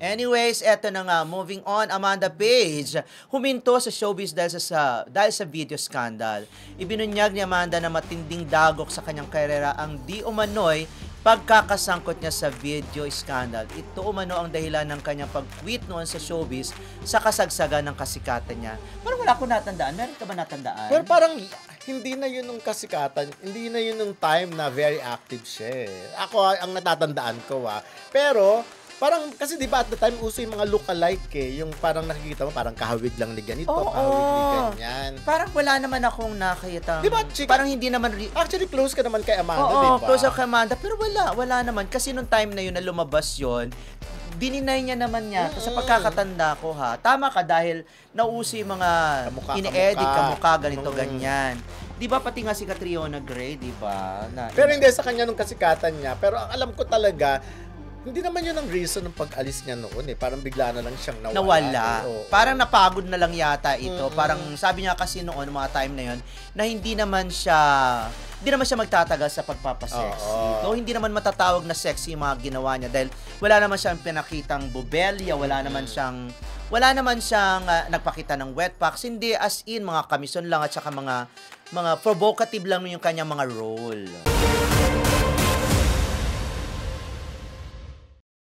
Anyways, eto na nga, moving on, Amanda Page. Huminto sa showbiz dahil sa video scandal. Ibinunyag ni Amanda na matinding dagok sa kanyang karera ang di umano'y pagkakasangkot niya sa video scandal. Ito umano ang dahilan ng kanyang pag-quit noon sa showbiz sa kasagsagan ng kasikatan niya. Parang wala ko natandaan. Meron ka ba natandaan? Pero parang hindi na yun nung kasikatan, hindi na yun nung time na very active siya. Ako, ang natatandaan ko Pero, parang, kasi di ba at the time, uso yung mga look-alike yung parang nakikita mo, parang kahawig lang ni ganito, kahawig ni ganyan. Parang wala naman akong nakita. Di ba, chika? Parang hindi naman... Actually, close ka naman kay Amanda, Oo, di ba? close ako kay Amanda. Pero wala naman. Kasi nung time na yun na lumabas yun, dininay niya naman niya. Sa pagkakatanda ko tama ka dahil nauso yung mga ini-edit, kamukha, ganito, ganyan. Di ba pati nga si Catriona Gray, di ba? Pero hindi sa kanya nung kasikatan niya. Pero ang alam ko talaga, hindi naman yun ang reason ng pag-alis niya noon Parang bigla na lang siyang nawala. Parang napagod na lang yata ito. Parang sabi niya kasi noon, mga time na yun, na hindi naman siya magtatagal sa pagpapasexy. So, hindi naman matatawag na sexy yung mga ginawa niya dahil wala naman siyang pinakitang bubelya, wala naman siyang nagpakita ng wet packs. Hindi, as in, mga kamison lang at saka mga provocative lang yung kanyang mga role.